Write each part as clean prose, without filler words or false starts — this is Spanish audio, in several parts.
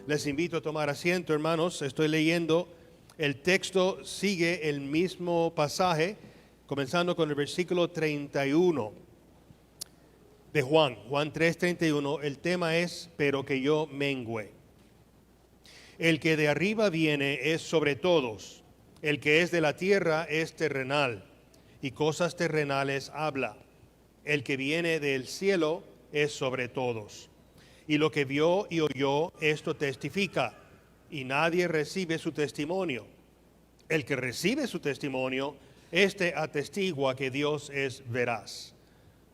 Les invito a tomar asiento, hermanos. Estoy leyendo, el texto sigue el mismo pasaje, comenzando con el versículo 31 de Juan 3:31. El tema es, pero que yo mengüe. El que de arriba viene es sobre todos. El que es de la tierra es terrenal, y cosas terrenales habla. El que viene del cielo es sobre todos. Y lo que vio y oyó, esto testifica, y nadie recibe su testimonio. El que recibe su testimonio, este atestigua que Dios es veraz.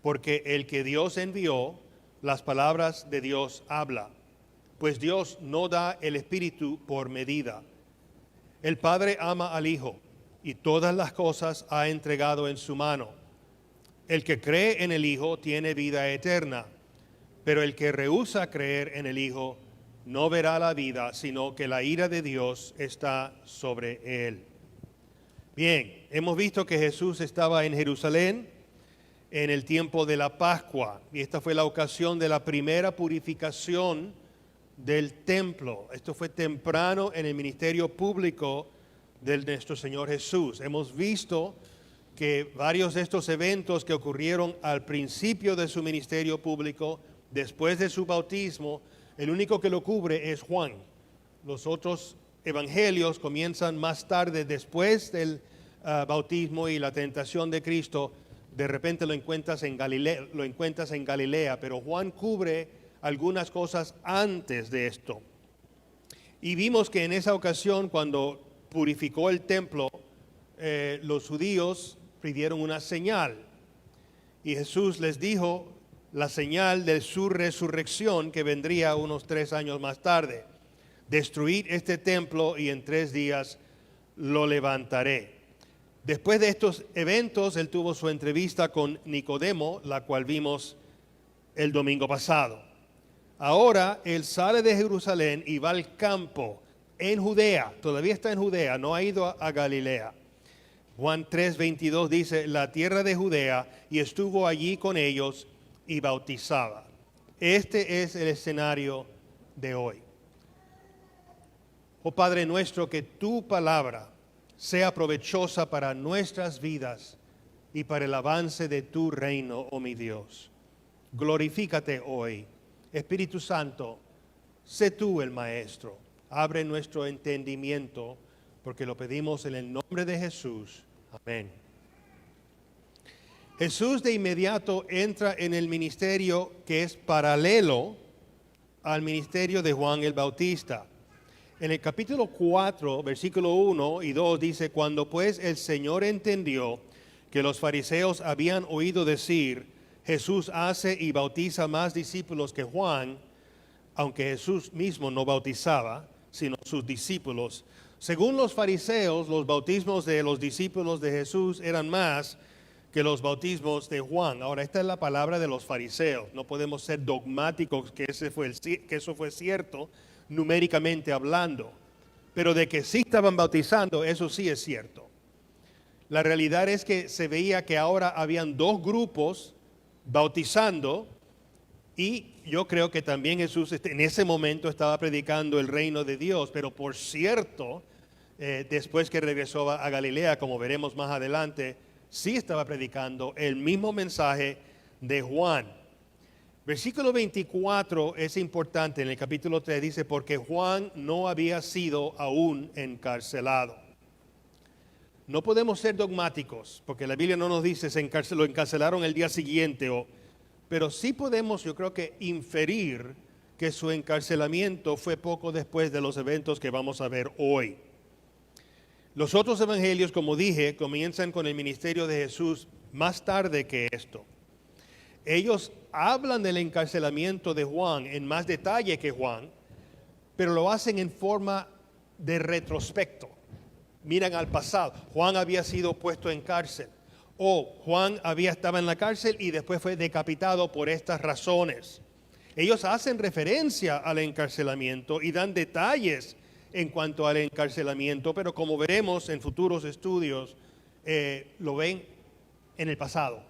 Porque el que Dios envió, las palabras de Dios habla. Pues Dios no da el Espíritu por medida. El Padre ama al Hijo, y todas las cosas ha entregado en su mano. El que cree en el Hijo tiene vida eterna, pero el que rehúsa creer en el Hijo no verá la vida, sino que la ira de Dios está sobre él. Bien, hemos visto que Jesús estaba en Jerusalén en el tiempo de la Pascua, y esta fue la ocasión de la primera purificación del templo. Esto fue temprano en el ministerio público de nuestro Señor Jesús. Hemos visto que varios de estos eventos que ocurrieron al principio de su ministerio público, después de su bautismo, el único que lo cubre es Juan. Los otros evangelios comienzan más tarde, después del bautismo y la tentación de Cristo. De repente lo encuentras en Galilea, pero Juan cubre algunas cosas antes de esto. Y vimos que en esa ocasión, cuando purificó el templo, los judíos pidieron una señal. Y Jesús les dijo la señal de su resurrección, que vendría unos 3 años más tarde. Destruid este templo y en 3 días lo levantaré. Después de estos eventos, él tuvo su entrevista con Nicodemo, la cual vimos el domingo pasado. Ahora él sale de Jerusalén y va al campo en Judea. Todavía está en Judea, no ha ido a Galilea. Juan 3:22 dice, la tierra de Judea, y estuvo allí con ellos y bautizaba. Este es el escenario de hoy. Oh Padre nuestro, que tu palabra sea provechosa para nuestras vidas y para el avance de tu reino, oh mi Dios. Glorifícate hoy. Espíritu Santo, sé tú el Maestro. Abre nuestro entendimiento, porque lo pedimos en el nombre de Jesús. Amén. Jesús de inmediato entra en el ministerio que es paralelo al ministerio de Juan el Bautista. En el capítulo 4, versículo 1 y 2 dice, cuando pues el Señor entendió que los fariseos habían oído decir, Jesús hace y bautiza más discípulos que Juan, aunque Jesús mismo no bautizaba, sino sus discípulos. Según los fariseos, los bautismos de los discípulos de Jesús eran más que los bautismos de Juan. Ahora, esta es la palabra de los fariseos. No podemos ser dogmáticos que eso fue cierto, numéricamente hablando. Pero de que sí estaban bautizando, eso sí es cierto. La realidad es que se veía que ahora habían 2 grupos bautizando, y yo creo que también Jesús en ese momento estaba predicando el reino de Dios. Pero por cierto, después que regresó a Galilea, como veremos más adelante, sí estaba predicando el mismo mensaje de Juan. Versículo 24 es importante. En el capítulo 3 dice, porque Juan no había sido aún encarcelado. No podemos ser dogmáticos, porque la Biblia no nos dice lo encarcelaron el día siguiente, pero sí podemos, yo creo que inferir que su encarcelamiento fue poco después de los eventos que vamos a ver hoy. Los otros evangelios, como dije, comienzan con el ministerio de Jesús más tarde que esto. Ellos hablan del encarcelamiento de Juan en más detalle que Juan, pero lo hacen en forma de retrospecto. Miran al pasado. Juan había sido puesto en cárcel, o Juan estaba en la cárcel y después fue decapitado por estas razones. Ellos hacen referencia al encarcelamiento y dan detalles en cuanto al encarcelamiento, pero como veremos en futuros estudios, lo ven en el pasado,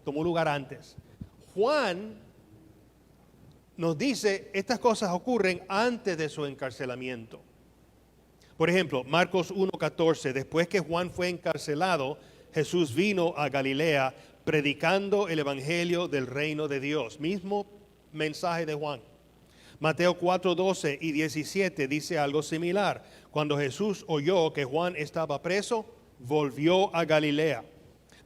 tomó lugar antes. Juan nos dice estas cosas ocurren antes de su encarcelamiento. Por ejemplo, Marcos 1:14, después que Juan fue encarcelado, Jesús vino a Galilea predicando el evangelio del reino de Dios. Mismo mensaje de Juan. Mateo 4:12 y 17 dice algo similar. Cuando Jesús oyó que Juan estaba preso, volvió a Galilea.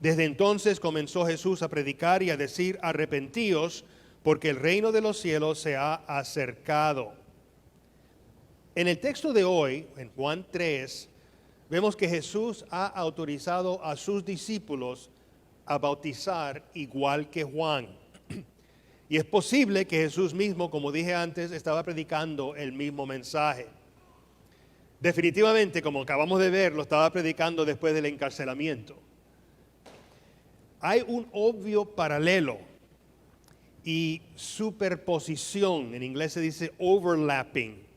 Desde entonces comenzó Jesús a predicar y a decir: arrepentíos, porque el reino de los cielos se ha acercado. En el texto de hoy, en Juan 3, vemos que Jesús ha autorizado a sus discípulos a bautizar igual que Juan. Y es posible que Jesús mismo, como dije antes, estaba predicando el mismo mensaje. Definitivamente, como acabamos de ver, lo estaba predicando después del encarcelamiento. Hay un obvio paralelo y superposición, en inglés se dice overlapping,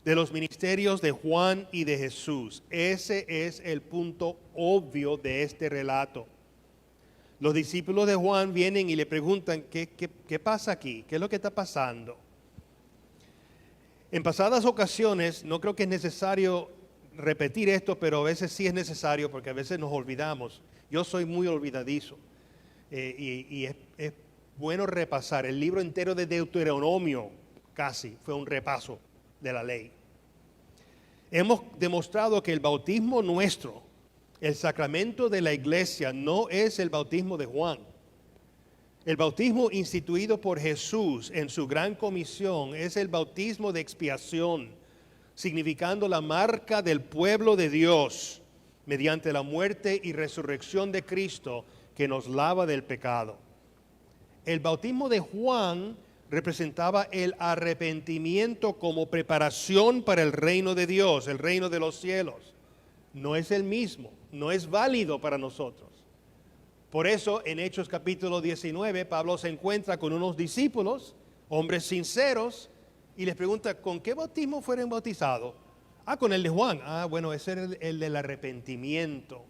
de los ministerios de Juan y de Jesús. Ese es el punto obvio de este relato. Los discípulos de Juan vienen y le preguntan, ¿qué pasa aquí? ¿Qué es lo que está pasando? En pasadas ocasiones, no creo que es necesario repetir esto, pero a veces sí es necesario porque a veces nos olvidamos. Yo soy muy olvidadizo y es bueno repasar. El libro entero de Deuteronomio casi fue un repaso de la ley. Hemos demostrado que el bautismo nuestro, el sacramento de la iglesia, no es el bautismo de Juan. El bautismo instituido por Jesús en su gran comisión es el bautismo de expiación, significando la marca del pueblo de Dios mediante la muerte y resurrección de Cristo que nos lava del pecado. El bautismo de Juan representaba el arrepentimiento como preparación para el reino de Dios, el reino de los cielos. No es el mismo, no es válido para nosotros. Por eso en Hechos capítulo 19, Pablo se encuentra con unos discípulos, hombres sinceros, y les pregunta, ¿con qué bautismo fueron bautizados? Con el de Juan. Bueno, ese era el del arrepentimiento.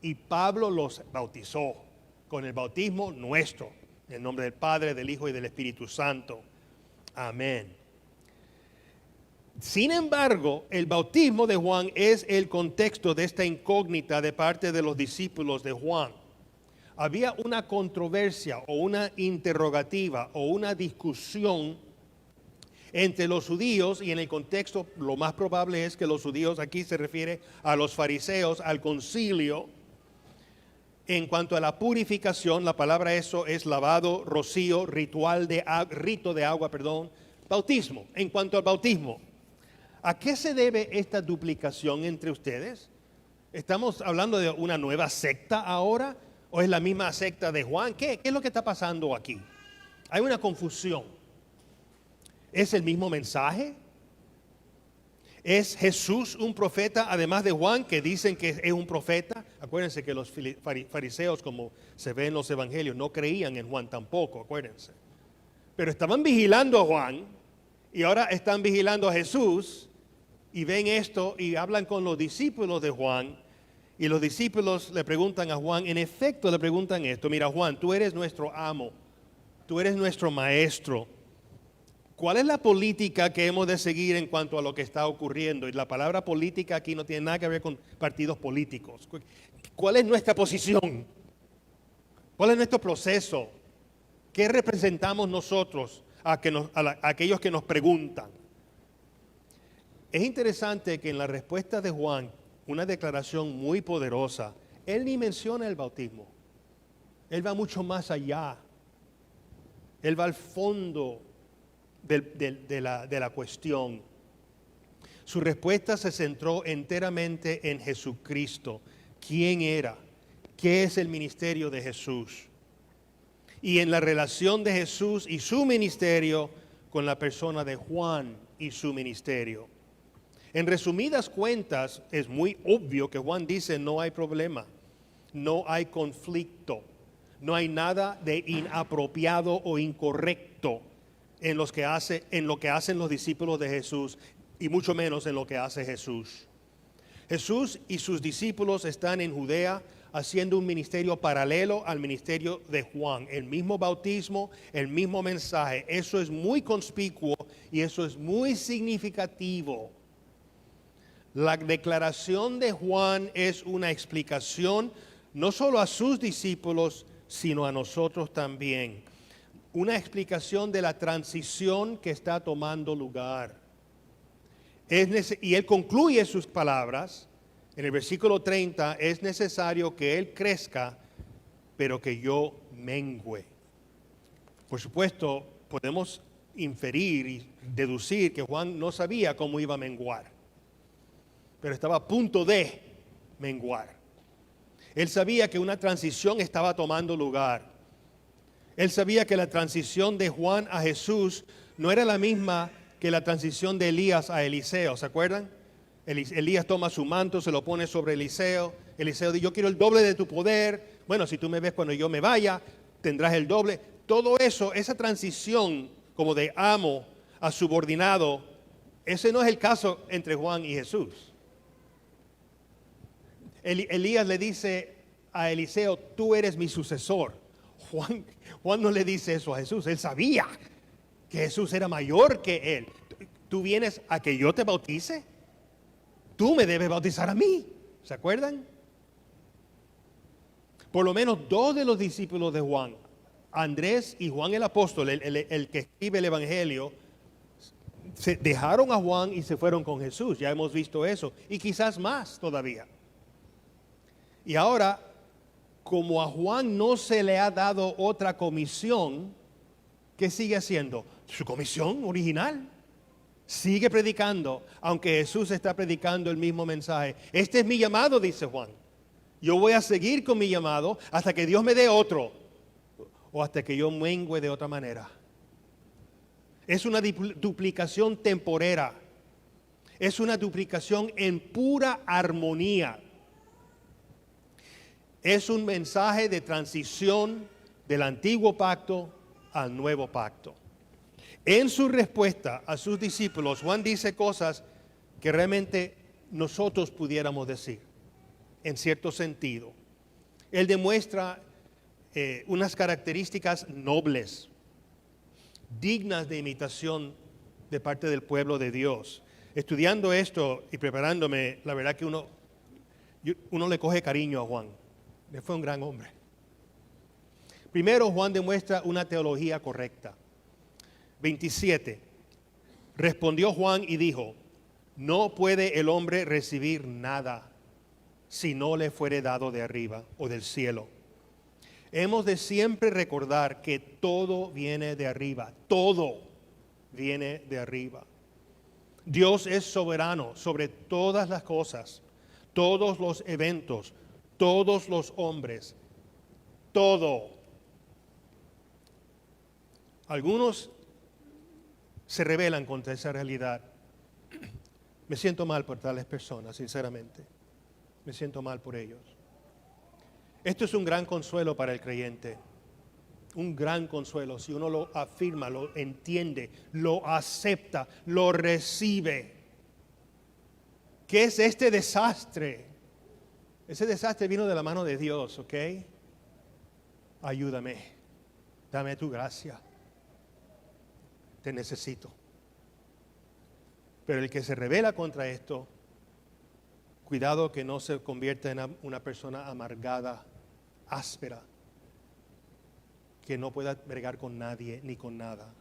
Y Pablo los bautizó con el bautismo nuestro, en el nombre del Padre, del Hijo y del Espíritu Santo. Amén. Sin embargo, el bautismo de Juan es el contexto de esta incógnita de parte de los discípulos de Juan. Había una controversia o una interrogativa o una discusión entre los judíos, y en el contexto lo más probable es que los judíos, aquí se refiere a los fariseos, al concilio. En cuanto a la purificación, la palabra eso es lavado, rocío, rito de agua, bautismo. En cuanto al bautismo, ¿a qué se debe esta duplicación entre ustedes? ¿Estamos hablando de una nueva secta ahora? ¿O es la misma secta de Juan? ¿Qué es lo que está pasando aquí? Hay una confusión. ¿Es el mismo mensaje? ¿Es Jesús un profeta, además de Juan, que dicen que es un profeta? Acuérdense que los fariseos, como se ve en los evangelios, no creían en Juan tampoco, acuérdense. Pero estaban vigilando a Juan y ahora están vigilando a Jesús y ven esto y hablan con los discípulos de Juan. Y los discípulos le preguntan a Juan, en efecto le preguntan esto: mira, Juan, tú eres nuestro amo, tú eres nuestro maestro. ¿Cuál es la política que hemos de seguir en cuanto a lo que está ocurriendo? Y la palabra política aquí no tiene nada que ver con partidos políticos. ¿Cuál es nuestra posición? ¿Cuál es nuestro proceso? ¿Qué representamos nosotros a aquellos que nos preguntan? Es interesante que en la respuesta de Juan, una declaración muy poderosa, él ni menciona el bautismo. Él va mucho más allá. Él va al fondo de la cuestión. Su respuesta se centró enteramente en Jesucristo. ¿Quién era? ¿Qué es el ministerio de Jesús? Y en la relación de Jesús y su ministerio con la persona de Juan y su ministerio. En resumidas cuentas, es muy obvio que Juan dice: no hay problema, no hay conflicto, no hay nada de inapropiado o incorrecto en lo que hacen los discípulos de Jesús, y mucho menos en lo que hace Jesús. Jesús y sus discípulos están en Judea haciendo un ministerio paralelo al ministerio de Juan. El mismo bautismo, el mismo mensaje. Eso es muy conspicuo y eso es muy significativo. La declaración de Juan es una explicación no solo a sus discípulos, sino a nosotros también. Una explicación de la transición que está tomando lugar. Y él concluye sus palabras en el versículo 30, es necesario que él crezca, pero que yo mengüe. Por supuesto, podemos inferir y deducir que Juan no sabía cómo iba a menguar, pero estaba a punto de menguar. Él sabía que una transición estaba tomando lugar. Él sabía que la transición de Juan a Jesús no era la misma que la transición de Elías a Eliseo, ¿se acuerdan? Elías toma su manto, se lo pone sobre Eliseo. Eliseo dice, yo quiero el doble de tu poder. Bueno, si tú me ves cuando yo me vaya, tendrás el doble. Todo eso, esa transición como de amo a subordinado, ese no es el caso entre Juan y Jesús. Elías le dice a Eliseo, tú eres mi sucesor. Juan no le dice eso a Jesús. Él sabía que Jesús era mayor que él. ¿Tú vienes a que yo te bautice? Tú me debes bautizar a mí. ¿Se acuerdan? Por lo menos dos de los discípulos de Juan, Andrés y Juan el apóstol, el que escribe el evangelio, se dejaron a Juan y se fueron con Jesús. Ya hemos visto eso. Y quizás más todavía. Y ahora, como a Juan no se le ha dado otra comisión, ¿qué sigue haciendo? Su comisión original. Sigue predicando, aunque Jesús está predicando el mismo mensaje. Este es mi llamado, dice Juan. Yo voy a seguir con mi llamado hasta que Dios me dé otro, o hasta que yo mengüe de otra manera. Es una duplicación temporera. Es una duplicación en pura armonía. Es un mensaje de transición del antiguo pacto al nuevo pacto. En su respuesta a sus discípulos, Juan dice cosas que realmente nosotros pudiéramos decir, en cierto sentido. Él demuestra unas características nobles, dignas de imitación de parte del pueblo de Dios. Estudiando esto y preparándome, la verdad que uno le coge cariño a Juan. Él fue un gran hombre. Primero, Juan demuestra una teología correcta. 27. Respondió Juan y dijo, no puede el hombre recibir nada si no le fuere dado de arriba o del cielo. Hemos de siempre recordar que todo viene de arriba, todo viene de arriba. Dios es soberano sobre todas las cosas, todos los eventos, todos los hombres, todo. Algunos se rebelan contra esa realidad. Me siento mal por tales personas, sinceramente. Me siento mal por ellos. Esto es un gran consuelo para el creyente. Un gran consuelo si uno lo afirma, lo entiende, lo acepta, lo recibe. ¿Qué es este desastre? Ese desastre vino de la mano de Dios, ¿ok? Ayúdame. Dame tu gracia. Te necesito. Pero el que se rebela contra esto, cuidado que no se convierta en una persona amargada, áspera, que no pueda bregar con nadie ni con nada.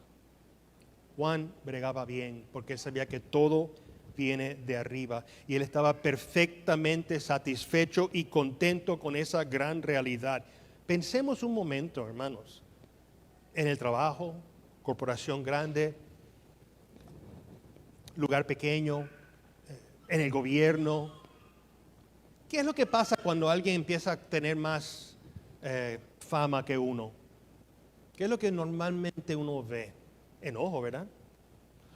Juan bregaba bien porque él sabía que todo viene de arriba y él estaba perfectamente satisfecho y contento con esa gran realidad. Pensemos un momento, hermanos, en el trabajo, corporación grande, lugar pequeño, en el gobierno. ¿Qué es lo que pasa cuando alguien empieza a tener más fama que uno? ¿Qué es lo que normalmente uno ve? Enojo, ¿verdad?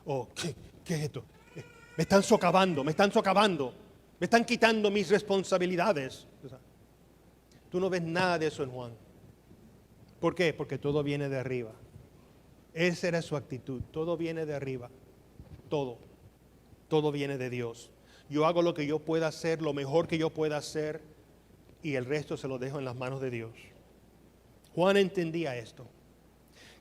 Oh, ¿qué es esto? Me están socavando, me están quitando mis responsabilidades. Tú no ves nada de eso en Juan. ¿Por qué? Porque todo viene de arriba. Esa era su actitud. Todo viene de arriba. Todo viene de Dios. Yo hago lo que yo pueda hacer, lo mejor que yo pueda hacer, y el resto se lo dejo en las manos de Dios. Juan entendía esto.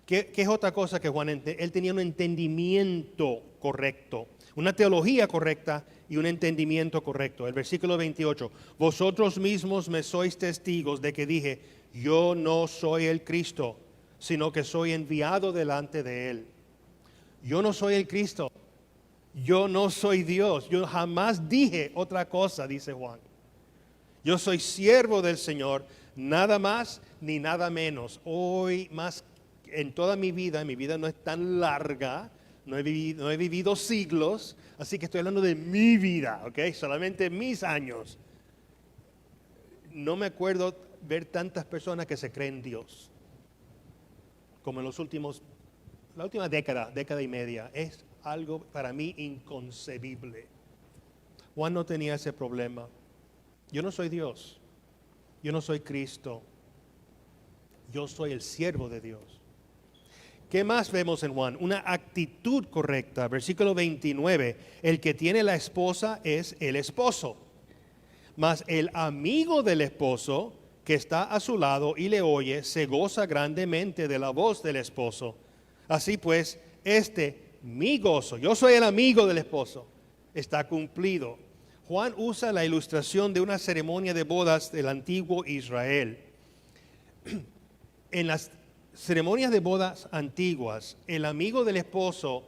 ¿Qué es otra cosa que Juan entendía? Él tenía un entendimiento correcto, una teología correcta y un entendimiento correcto. El versículo 28, vosotros mismos me sois testigos de que dije, yo no soy el Cristo, sino que soy enviado delante de Él. Yo no soy el Cristo, yo no soy Dios, yo jamás dije otra cosa, dice Juan. Yo soy siervo del Señor, nada más ni nada menos. Hoy más en toda mi vida no es tan larga, no he vivido siglos, así que estoy hablando de mi vida, ¿ok? Solamente mis años. No me acuerdo ver tantas personas que se creen Dios como en la última década y media. Es algo para mí inconcebible. Juan no tenía ese problema. Yo no soy Dios, yo no soy Cristo, yo soy el siervo de Dios. ¿Qué más vemos en Juan? Una actitud correcta. Versículo 29, el que tiene la esposa es el esposo, mas el amigo del esposo que está a su lado y le oye, se goza grandemente de la voz del esposo. Así pues, mi gozo, yo soy el amigo del esposo, está cumplido. Juan usa la ilustración de una ceremonia de bodas del antiguo Israel. En las ceremonias de bodas antiguas, el amigo del esposo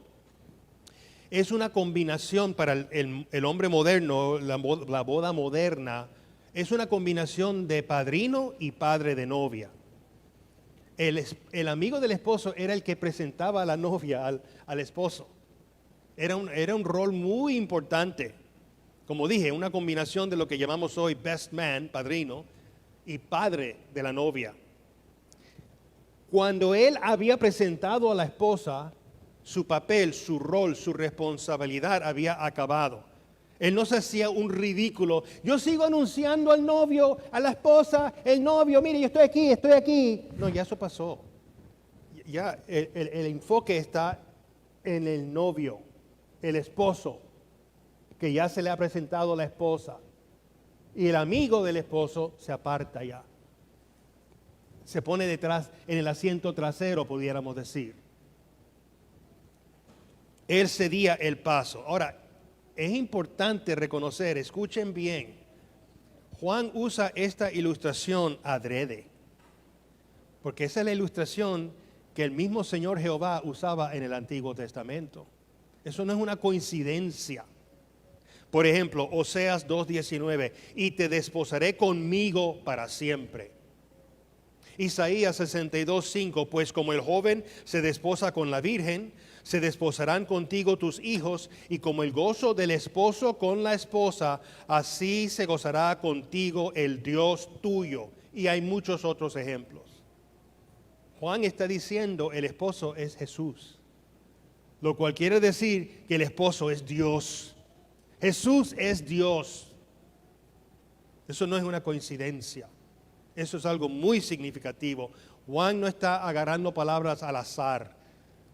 es una combinación para el hombre moderno, la boda moderna, es una combinación de padrino y padre de novia. El amigo del esposo era el que presentaba a la novia al esposo. Era un rol muy importante. Como dije, una combinación de lo que llamamos hoy best man, padrino, y padre de la novia. Cuando él había presentado a la esposa, su papel, su rol, su responsabilidad había acabado. Él no se hacía un ridículo. Yo sigo anunciando al novio, a la esposa, el novio, mire, yo estoy aquí. No, ya eso pasó. Ya el enfoque está en el novio, el esposo, que ya se le ha presentado a la esposa. Y el amigo del esposo se aparta ya. Se pone detrás, en el asiento trasero, pudiéramos decir. Él cedía el paso. Ahora, es importante reconocer, escuchen bien, Juan usa esta ilustración adrede, porque esa es la ilustración que el mismo Señor Jehová usaba en el Antiguo Testamento. Eso no es una coincidencia. Por ejemplo, Oseas 2:19, y te desposaré conmigo para siempre. Isaías 62:5, pues como el joven se desposa con la virgen, se desposarán contigo tus hijos, y como el gozo del esposo con la esposa, así se gozará contigo el Dios tuyo. Y hay muchos otros ejemplos. Juan está diciendo, el esposo es Jesús, lo cual quiere decir que el esposo es Dios. Jesús es Dios. Eso no es una coincidencia. Eso es algo muy significativo. Juan no está agarrando palabras al azar.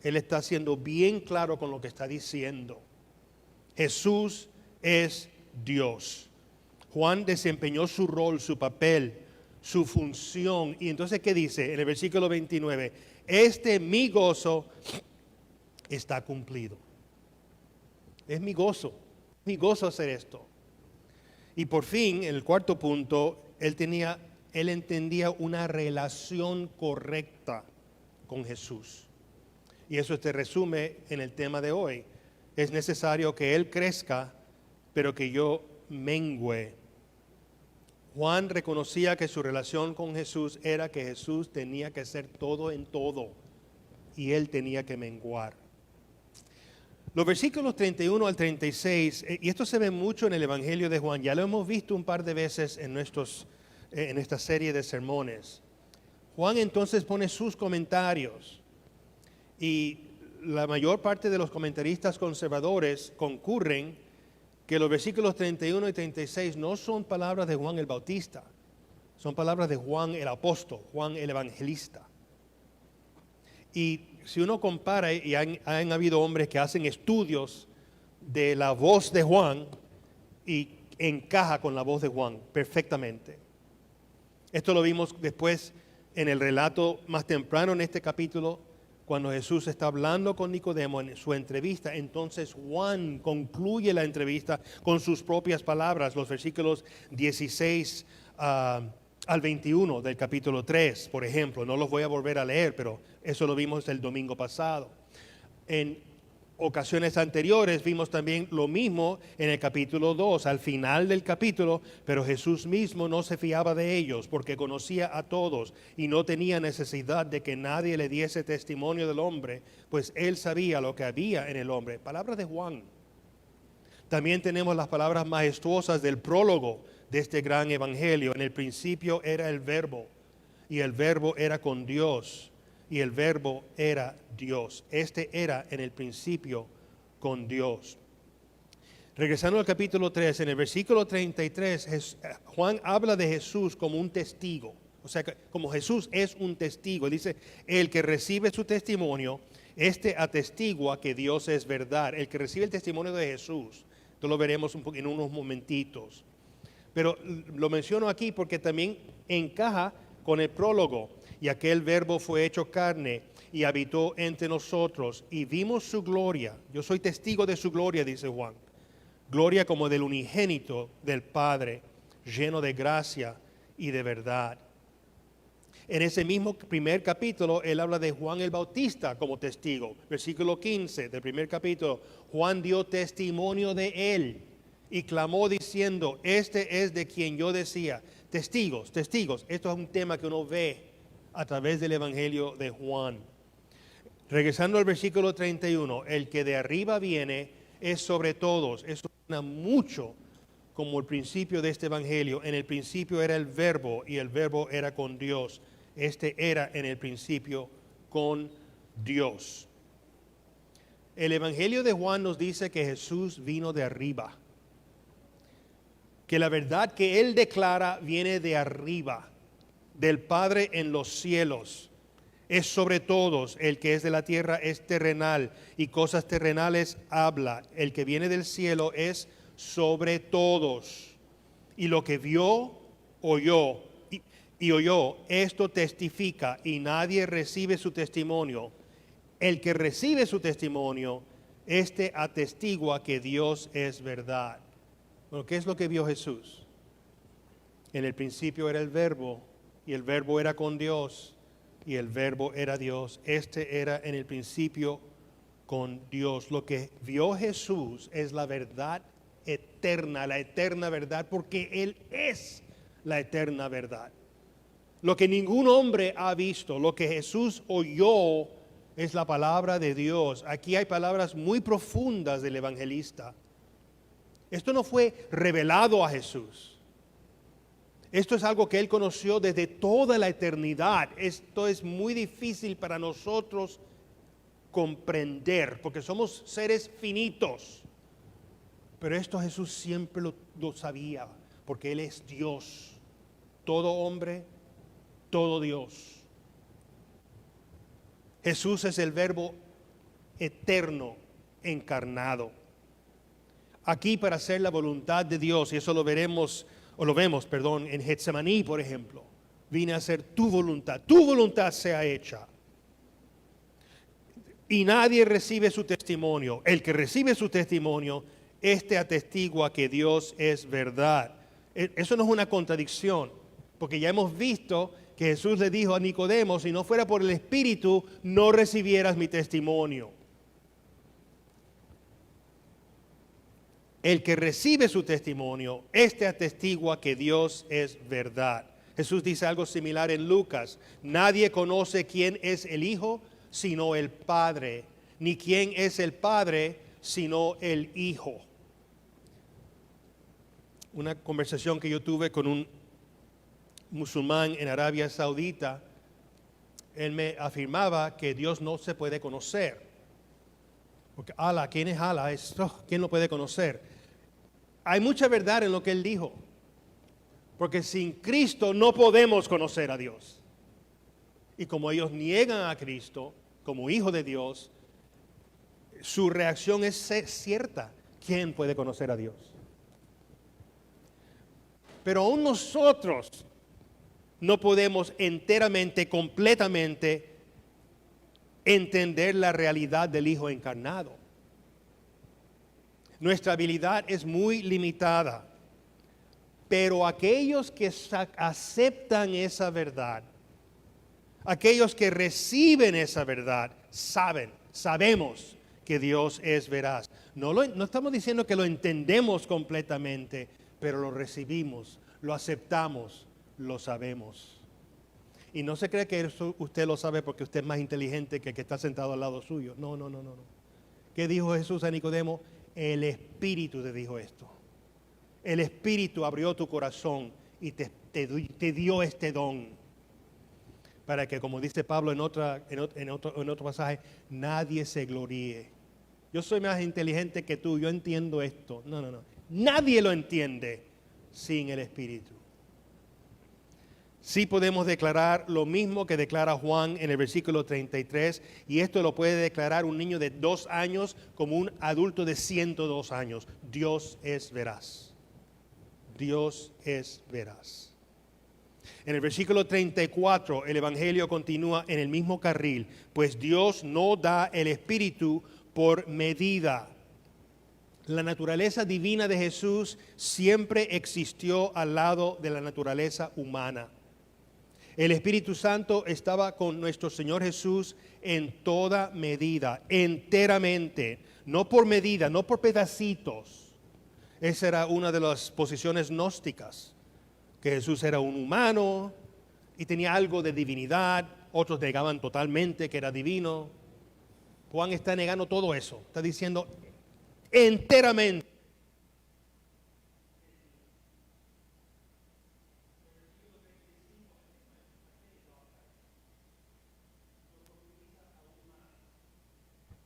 Él está siendo bien claro con lo que está diciendo. Jesús es Dios. Juan desempeñó su rol, su papel, su función. Y entonces, ¿qué dice? En el versículo 29, mi gozo está cumplido. Es mi gozo hacer esto. Y por fin, en el cuarto punto, él entendía una relación correcta con Jesús. Y eso se resume en el tema de hoy. Es necesario que Él crezca, pero que yo mengüe. Juan reconocía que su relación con Jesús era que Jesús tenía que ser todo en todo y Él tenía que menguar. Los versículos 31 al 36, y esto se ve mucho en el Evangelio de Juan, ya lo hemos visto un par de veces en esta serie de sermones. Juan entonces pone sus comentarios y la mayor parte de los comentaristas conservadores concurren que los versículos 31 y 36 no son palabras de Juan el Bautista, son palabras de Juan el apóstol, Juan el evangelista. Y si uno compara, y han habido hombres que hacen estudios de la voz de Juan y encaja con la voz de Juan perfectamente. Esto lo vimos después en el relato más temprano en este capítulo, cuando Jesús está hablando con Nicodemo en su entrevista. Entonces Juan concluye la entrevista con sus propias palabras, los versículos 16 al 21 del capítulo 3, por ejemplo. No los voy a volver a leer, pero eso lo vimos el domingo pasado. En ocasiones anteriores vimos también lo mismo en el capítulo 2, al final del capítulo, pero Jesús mismo no se fiaba de ellos porque conocía a todos y no tenía necesidad de que nadie le diese testimonio del hombre, pues él sabía lo que había en el hombre. Palabras de Juan. También tenemos las palabras majestuosas del prólogo de este gran evangelio. En el principio era el Verbo, y el Verbo era con Dios, y el Verbo era Dios. Este era en el principio con Dios. Regresando al capítulo 3, en el versículo 33, Juan habla de Jesús como un testigo. O sea, como Jesús es un testigo. Dice, el que recibe su testimonio, este atestigua que Dios es verdad. El que recibe el testimonio de Jesús, esto lo veremos en unos momentitos. Pero lo menciono aquí porque también encaja con el prólogo. Y aquel Verbo fue hecho carne y habitó entre nosotros y vimos su gloria. Yo soy testigo de su gloria, dice Juan. Gloria como del unigénito del Padre, lleno de gracia y de verdad. En ese mismo primer capítulo, él habla de Juan el Bautista como testigo. Versículo 15 del primer capítulo, Juan dio testimonio de él y clamó diciendo, este es de quien yo decía. Testigos, testigos. Esto es un tema que uno ve a través del Evangelio de Juan. Regresando al versículo 31, el que de arriba viene es sobre todos. Eso suena mucho como el principio de este Evangelio. En el principio era el Verbo y el Verbo era con Dios. Este era en el principio con Dios. El Evangelio de Juan nos dice que Jesús vino de arriba. Que la verdad que él declara viene de arriba, del Padre en los cielos. Es sobre todos. El que es de la tierra es terrenal y cosas terrenales habla. El que viene del cielo es sobre todos. Y lo que vio, oyó y oyó, esto testifica y nadie recibe su testimonio. El que recibe su testimonio, este atestigua que Dios es verdad. Bueno, ¿qué es lo que vio Jesús? En el principio era el Verbo, y el Verbo era con Dios, y el Verbo era Dios. Este era en el principio con Dios. Lo que vio Jesús es la verdad eterna, la eterna verdad, porque Él es la eterna verdad. Lo que ningún hombre ha visto, lo que Jesús oyó, es la palabra de Dios. Aquí hay palabras muy profundas del evangelista. Esto no fue revelado a Jesús. Esto es algo que Él conoció desde toda la eternidad. Esto es muy difícil para nosotros comprender, porque somos seres finitos. Pero esto Jesús siempre lo sabía, porque Él es Dios. Todo hombre, todo Dios. Jesús es el Verbo eterno encarnado. Aquí para hacer la voluntad de Dios, y eso lo vemos en Getsemaní, por ejemplo. Vine a hacer tu voluntad sea hecha. Y nadie recibe su testimonio. El que recibe su testimonio, este atestigua que Dios es verdad. Eso no es una contradicción, porque ya hemos visto que Jesús le dijo a Nicodemo, si no fuera por el Espíritu, no recibieras mi testimonio. El que recibe su testimonio, este atestigua que Dios es verdad. Jesús dice algo similar en Lucas. Nadie conoce quién es el Hijo, sino el Padre. Ni quién es el Padre, sino el Hijo. Una conversación que yo tuve con un musulmán en Arabia Saudita, él me afirmaba que Dios no se puede conocer. Porque Allah, ¿quién es Allah? ¿Quién lo puede conocer? Hay mucha verdad en lo que él dijo. Porque sin Cristo no podemos conocer a Dios. Y como ellos niegan a Cristo como Hijo de Dios, su reacción es cierta. ¿Quién puede conocer a Dios? Pero aún nosotros no podemos enteramente, completamente entender la realidad del Hijo encarnado. Nuestra habilidad es muy limitada, pero aquellos que aceptan esa verdad, aquellos que reciben esa verdad, sabemos que Dios es veraz. No estamos diciendo que lo entendemos completamente, pero lo recibimos, lo aceptamos, lo sabemos. Y no se cree que eso usted lo sabe porque usted es más inteligente que el que está sentado al lado suyo. No. ¿Qué dijo Jesús a Nicodemo? El Espíritu te dijo esto. El Espíritu abrió tu corazón y te dio este don. Para que, como dice Pablo en otro pasaje, nadie se gloríe. Yo soy más inteligente que tú, yo entiendo esto. No. Nadie lo entiende sin el Espíritu. Sí podemos declarar lo mismo que declara Juan en el versículo 33, y esto lo puede declarar un niño de 2 años como un adulto de 102 años. Dios es veraz. Dios es veraz. En el versículo 34, el Evangelio continúa en el mismo carril, pues Dios no da el Espíritu por medida. La naturaleza divina de Jesús siempre existió al lado de la naturaleza humana. El Espíritu Santo estaba con nuestro Señor Jesús en toda medida, enteramente, no por medida, no por pedacitos. Esa era una de las posiciones gnósticas, que Jesús era un humano y tenía algo de divinidad, otros negaban totalmente que era divino. Juan está negando todo eso, está diciendo enteramente.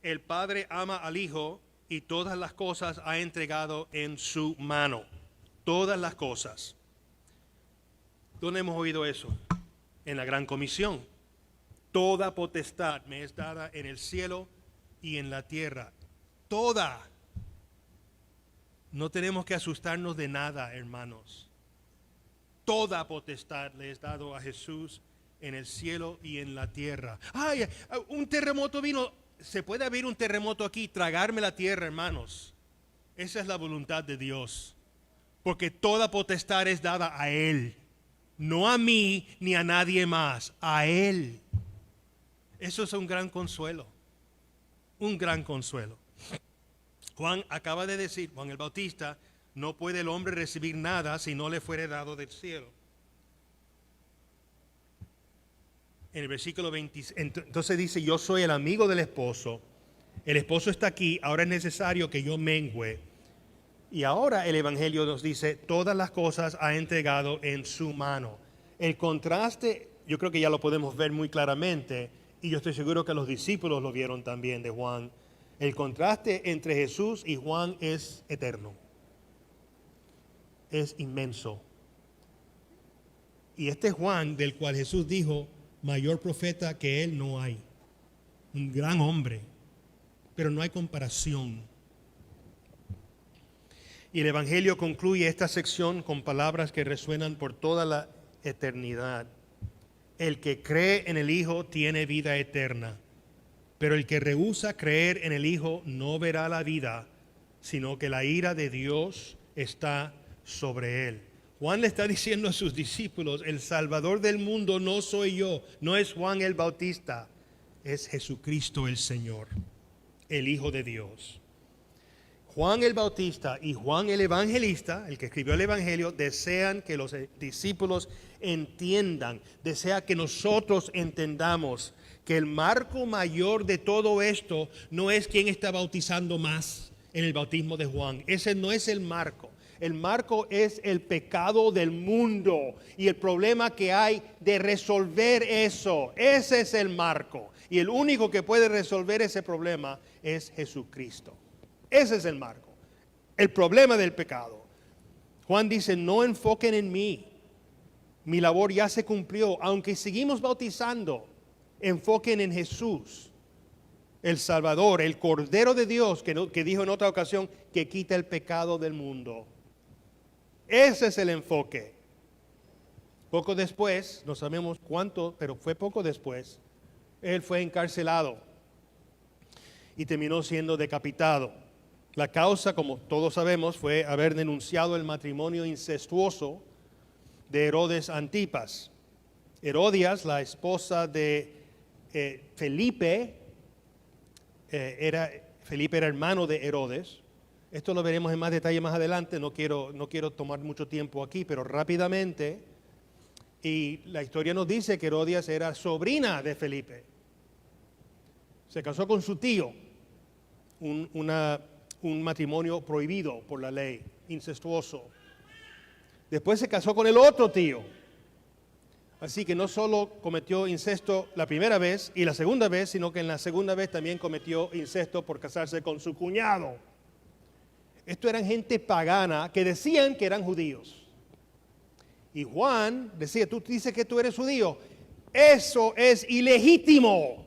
El Padre ama al Hijo y todas las cosas ha entregado en su mano. Todas las cosas. ¿Dónde hemos oído eso? En la Gran Comisión. Toda potestad me es dada en el cielo y en la tierra. Toda. No tenemos que asustarnos de nada, hermanos. Toda potestad le es dado a Jesús en el cielo y en la tierra. ¡Ay! Un terremoto vino. ¿Se puede haber un terremoto aquí, tragarme la tierra, hermanos? Esa es la voluntad de Dios. Porque toda potestad es dada a Él. No a mí ni a nadie más, a Él. Eso es un gran consuelo. Un gran consuelo. Juan acaba de decir, Juan el Bautista, no puede el hombre recibir nada si no le fuere dado del cielo. En el versículo 20, entonces dice, yo soy el amigo del esposo está aquí, ahora es necesario que yo mengüe. Y ahora el Evangelio nos dice, todas las cosas ha entregado en su mano. El contraste, yo creo que ya lo podemos ver muy claramente, y yo estoy seguro que los discípulos lo vieron también de Juan. El contraste entre Jesús y Juan es eterno, es inmenso. Y este Juan, del cual Jesús dijo, mayor profeta que él no hay. Un gran hombre, pero no hay comparación. Y el Evangelio concluye esta sección con palabras que resuenan por toda la eternidad. El que cree en el Hijo tiene vida eterna, pero el que rehúsa creer en el Hijo no verá la vida, sino que la ira de Dios está sobre él. Juan le está diciendo a sus discípulos, el Salvador del mundo no soy yo, no es Juan el Bautista, es Jesucristo el Señor, el Hijo de Dios. Juan el Bautista y Juan el Evangelista, el que escribió el Evangelio, desean que los discípulos entiendan, desea que nosotros entendamos que el marco mayor de todo esto no es quién está bautizando más en el bautismo de Juan. Ese no es el marco. El marco es el pecado del mundo y el problema que hay de resolver eso. Ese es el marco. Y el único que puede resolver ese problema es Jesucristo. Ese es el marco. El problema del pecado. Juan dice, no enfoquen en mí. Mi labor ya se cumplió. Aunque seguimos bautizando, enfoquen en Jesús, el Salvador, el Cordero de Dios, que dijo en otra ocasión, que quita el pecado del mundo. Ese es el enfoque. Poco después, no sabemos cuánto, pero fue poco después, él fue encarcelado y terminó siendo decapitado. La causa, como todos sabemos, fue haber denunciado el matrimonio incestuoso de Herodes Antipas. Herodias, la esposa de Felipe, Felipe era hermano de Herodes. Esto lo veremos en más detalle más adelante, no quiero tomar mucho tiempo aquí, pero rápidamente. Y la historia nos dice que Herodias era sobrina de Felipe. Se casó con su tío, un matrimonio prohibido por la ley, incestuoso. Después se casó con el otro tío. Así que no solo cometió incesto la primera vez y la segunda vez, sino que en la segunda vez también cometió incesto por casarse con su cuñado. Esto eran gente pagana que decían que eran judíos. Y Juan decía, tú dices que tú eres judío. Eso es ilegítimo.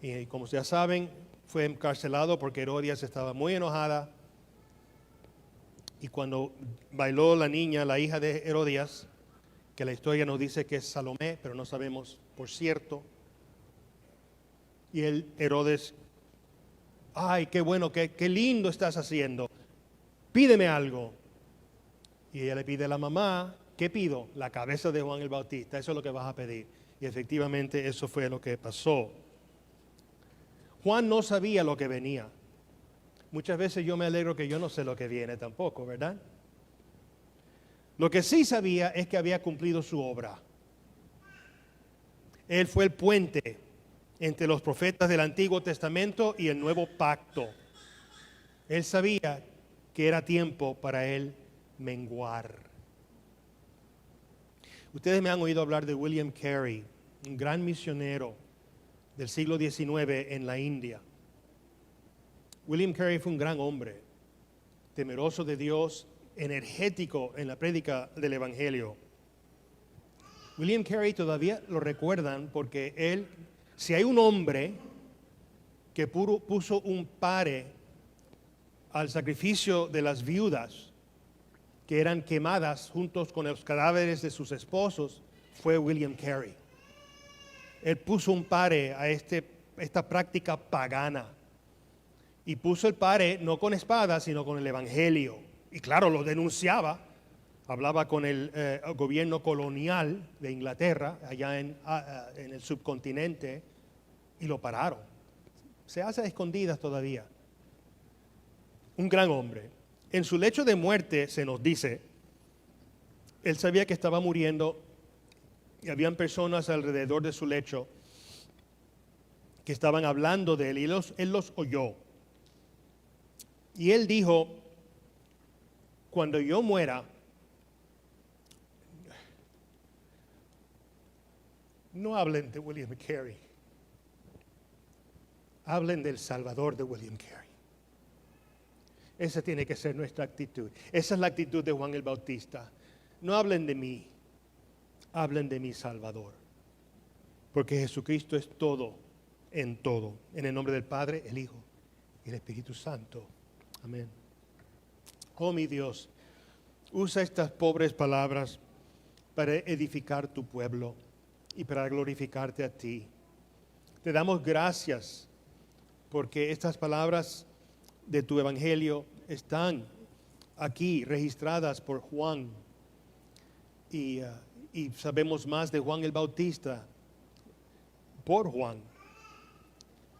Y como ya saben, fue encarcelado porque Herodias estaba muy enojada. Y cuando bailó la niña, la hija de Herodias, que la historia nos dice que es Salomé, pero no sabemos por cierto. Y el Herodes, ay, qué bueno, qué lindo estás haciendo. Pídeme algo. Y ella le pide a la mamá, ¿qué pido? La cabeza de Juan el Bautista, eso es lo que vas a pedir. Y efectivamente eso fue lo que pasó. Juan no sabía lo que venía. Muchas veces yo me alegro que yo no sé lo que viene tampoco, ¿verdad? Lo que sí sabía es que había cumplido su obra. Él fue el puente entre los profetas del Antiguo Testamento y el Nuevo Pacto. Él sabía que era tiempo para él menguar. Ustedes me han oído hablar de William Carey, un gran misionero del siglo XIX en la India. William Carey fue un gran hombre, temeroso de Dios, energético en la prédica del Evangelio. William Carey todavía lo recuerdan porque él, si hay un hombre que puso un pare al sacrificio de las viudas que eran quemadas juntos con los cadáveres de sus esposos, fue William Carey. Él puso un pare a esta práctica pagana. Y puso el pare no con espada, sino con el Evangelio. Y claro, lo denunciaba. Hablaba con el gobierno colonial de Inglaterra, allá en el subcontinente, y lo pararon. Se hace a escondidas todavía. Un gran hombre. En su lecho de muerte, se nos dice, él sabía que estaba muriendo y habían personas alrededor de su lecho que estaban hablando de él y él los oyó. Y él dijo, cuando yo muera, no hablen de William Carey, hablen del Salvador de William Carey. Esa tiene que ser nuestra actitud. Esa es la actitud de Juan el Bautista. No hablen de mí, hablen de mi Salvador. Porque Jesucristo es todo en todo. En el nombre del Padre, el Hijo y el Espíritu Santo. Amén. Oh mi Dios, usa estas pobres palabras para edificar tu pueblo y para glorificarte a ti. Te damos gracias porque estas palabras de tu evangelio están aquí registradas por Juan y sabemos más de Juan el Bautista por Juan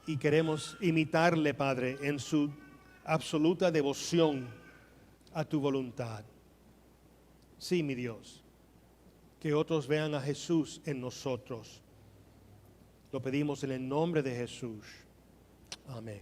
y queremos imitarle, Padre, en su absoluta devoción a tu voluntad. Sí, mi Dios, que otros vean a Jesús en nosotros. Lo pedimos en el nombre de Jesús. Amén.